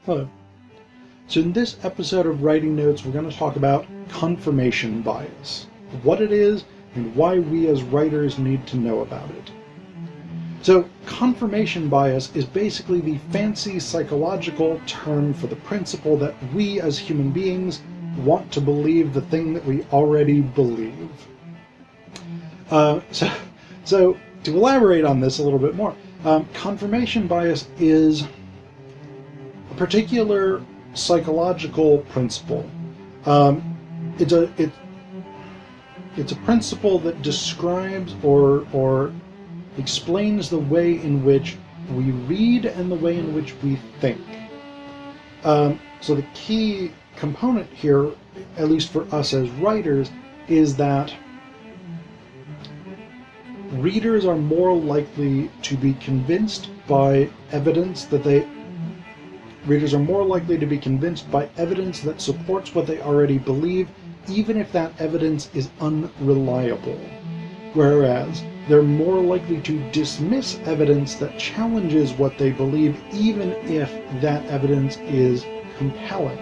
Hello. So in this episode of Writing Notes, we're going to talk about confirmation bias, what it is, and why we as writers need to know about it. So confirmation bias is basically the fancy psychological term for the principle that we as human beings want to believe the thing that we already believe. So to elaborate on this a little bit more, confirmation bias is a particular psychological principle. It's a principle that describes or explains the way in which we read and the way in which we think. So the key component here, at least for us as writers, is that readers are more likely to be convinced by evidence that supports what they already believe, even if that evidence is unreliable. Whereas they're more likely to dismiss evidence that challenges what they believe, even if that evidence is compelling.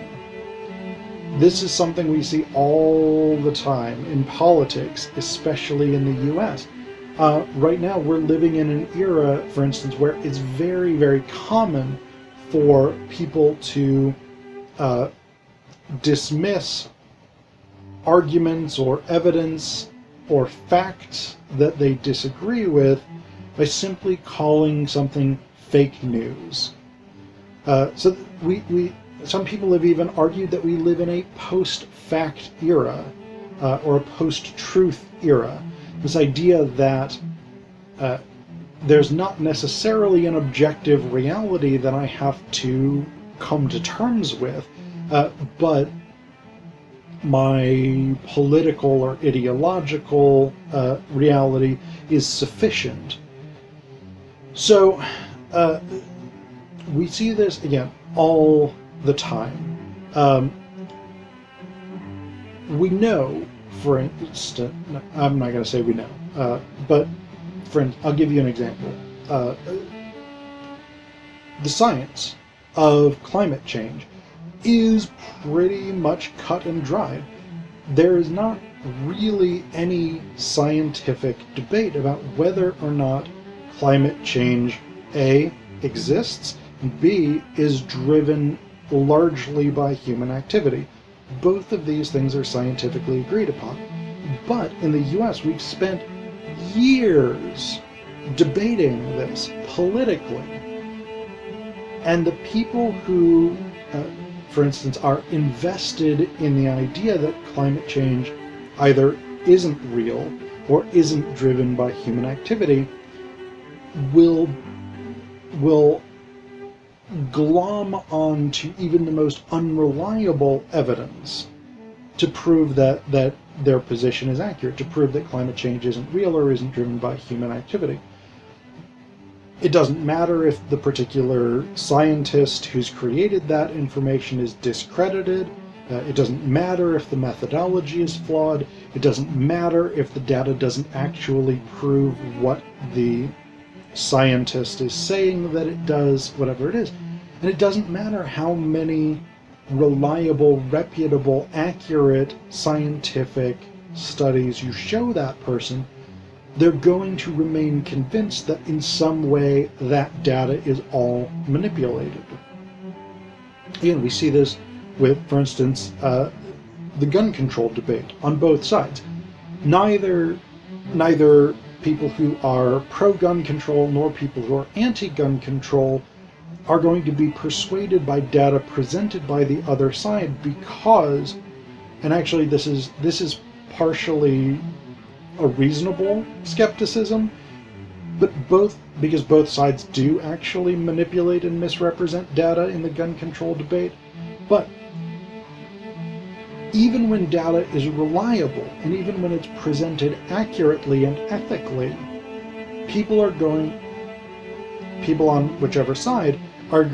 This is something we see all the time in politics, especially in the US. Right now we're living in an era, for instance, where it's very, very common for people to dismiss arguments or evidence or facts that they disagree with by simply calling something fake news. So some people have even argued that we live in a post-fact era, or a post-truth era. This idea that there's not necessarily an objective reality that I have to come to terms with, but my political or ideological reality is sufficient. So we see this again all the time. We know, for instance, I'm not going to say we know, but I'll give you an example. The science of climate change is pretty much cut and dried. There is not really any scientific debate about whether or not climate change, A, exists, and B, is driven largely by human activity. Both of these things are scientifically agreed upon. But in the US, we've spent years debating this politically. And the people who, for instance, are invested in the idea that climate change either isn't real or isn't driven by human activity will glom onto even the most unreliable evidence to prove that their position is accurate, to prove that climate change isn't real or isn't driven by human activity. It doesn't matter if the particular scientist who's created that information is discredited. It doesn't matter if the methodology is flawed. It doesn't matter if the data doesn't actually prove what the scientist is saying that it does, whatever it is. And it doesn't matter how many reliable, reputable, accurate scientific studies you show that person, they're going to remain convinced that in some way that data is all manipulated. Again, we see this with, for instance, the gun control debate on both sides. Neither people who are pro-gun control nor people who are anti-gun control are going to be persuaded by data presented by the other side because, and actually this is partially a reasonable skepticism, but because both sides do actually manipulate and misrepresent data in the gun control debate. But even when data is reliable and even when it's presented accurately and ethically, people on whichever side are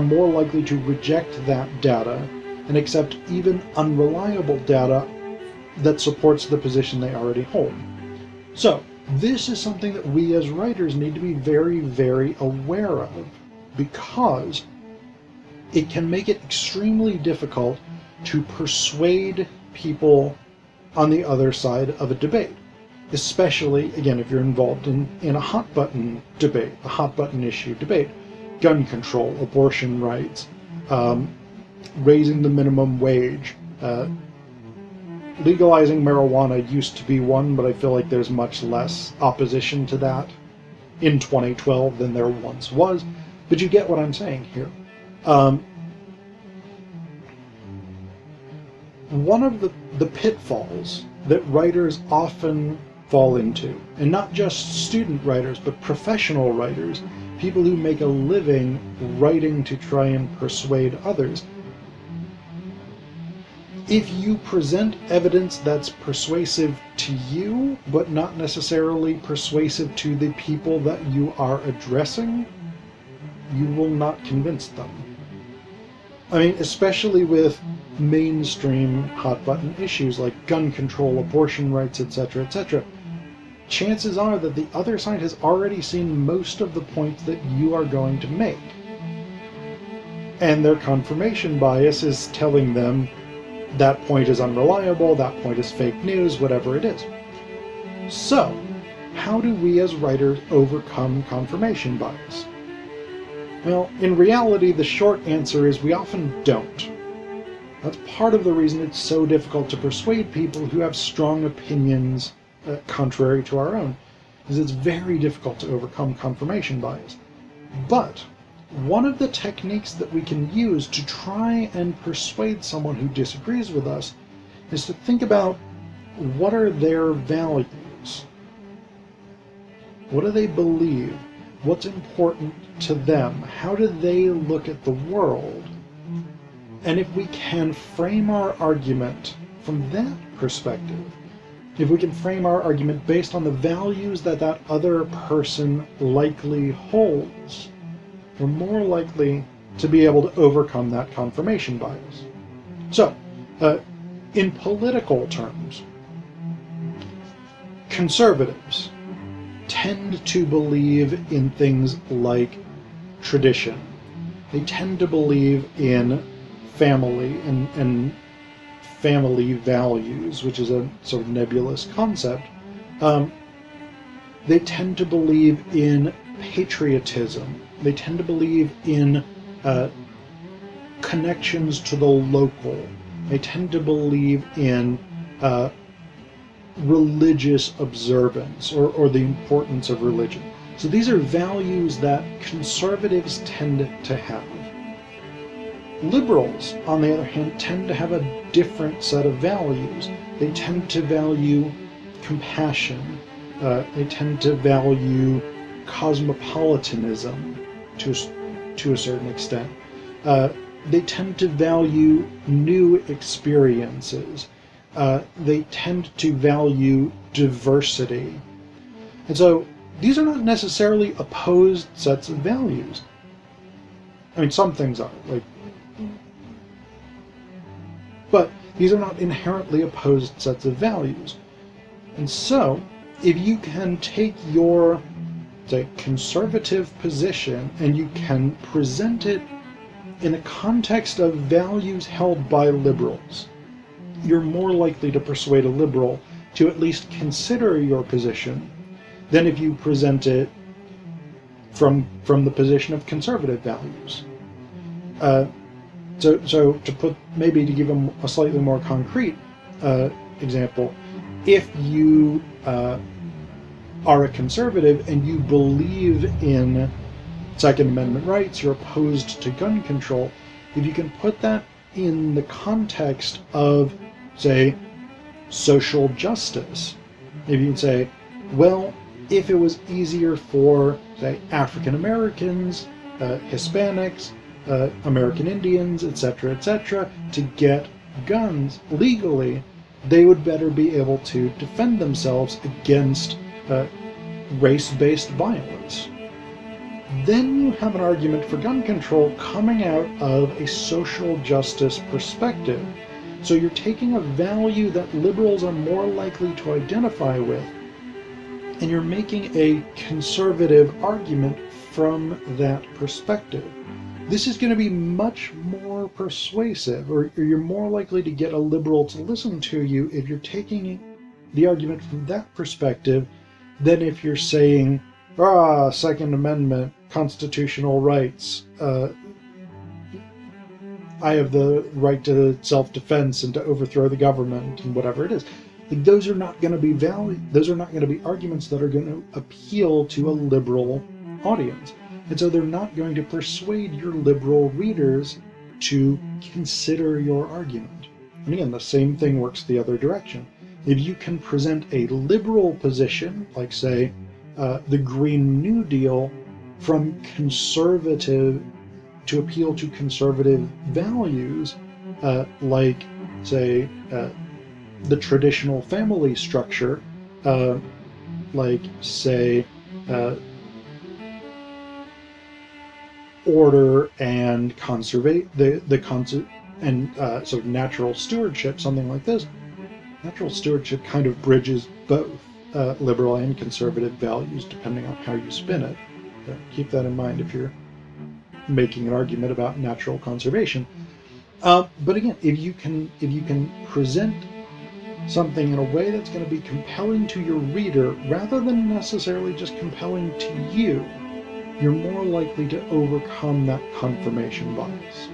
more likely to reject that data and accept even unreliable data that supports the position they already hold. So this is something that we as writers need to be very, very aware of. because it can make it extremely difficult to persuade people on the other side of a debate. Especially, again, if you're involved in a hot-button debate, a hot-button issue debate. Gun control, abortion rights, raising the minimum wage, legalizing marijuana used to be one, but I feel like there's much less opposition to that in 2012 than there once was. But you get what I'm saying here. One of the pitfalls that writers often fall into, and not just student writers, but professional writers, people who make a living writing to try and persuade others. If you present evidence that's persuasive to you, but not necessarily persuasive to the people that you are addressing, you will not convince them. I mean, especially with mainstream hot-button issues like gun control, abortion rights, etc., etc., chances are that the other side has already seen most of the points that you are going to make. And their confirmation bias is telling them that point is unreliable, that point is fake news, whatever it is. So, how do we as writers overcome confirmation bias? Well, in reality, the short answer is we often don't. That's part of the reason it's so difficult to persuade people who have strong opinions contrary to our own, is it's very difficult to overcome confirmation bias. But one of the techniques that we can use to try and persuade someone who disagrees with us is to think about what are their values? What do they believe? What's important to them? How do they look at the world? And if we can frame our argument from that perspective, if we can frame our argument based on the values that that other person likely holds, we're more likely to be able to overcome that confirmation bias. So, in political terms, conservatives tend to believe in things like tradition. They tend to believe in family and family values, which is a sort of nebulous concept. They tend to believe in patriotism. They tend to believe in connections to the local. They tend to believe in religious observance or the importance of religion. So these are values that conservatives tend to have. Liberals, on the other hand, tend to have a different set of values. They tend to value compassion. They tend to value cosmopolitanism to a certain extent. They tend to value new experiences. They tend to value diversity. And so these are not necessarily opposed sets of values. I mean, some things are, but these are not inherently opposed sets of values. And so, if you can take your, say, conservative position and you can present it in a context of values held by liberals, you're more likely to persuade a liberal to at least consider your position than if you present it from the position of conservative values. So to give them a slightly more concrete example, if you are a conservative and you believe in Second Amendment rights, you're opposed to gun control, if you can put that in the context of, say, social justice, if you can say, well, if it was easier for, say, African Americans, Hispanics, American Indians, etc., to get guns legally, they would better be able to defend themselves against race-based violence. Then you have an argument for gun control coming out of a social justice perspective. So you're taking a value that liberals are more likely to identify with, and you're making a conservative argument from that perspective, this is going to be much more persuasive, or you're more likely to get a liberal to listen to you if you're taking the argument from that perspective than if you're saying, Second Amendment, constitutional rights, I have the right to self-defense and to overthrow the government and whatever it is. Like, those are not going to be those are not going to be arguments that are going to appeal to a liberal audience. And so they're not going to persuade your liberal readers to consider your argument. And again, the same thing works the other direction. If you can present a liberal position, like say the Green New Deal, from conservative to appeal to conservative values, like say the traditional family structure, like say order and so natural stewardship, something like this. Natural stewardship kind of bridges both liberal and conservative values, depending on how you spin it. Keep that in mind if you're making an argument about natural conservation. But again, if you can present something in a way that's going to be compelling to your reader rather than necessarily just compelling to you, you're more likely to overcome that confirmation bias.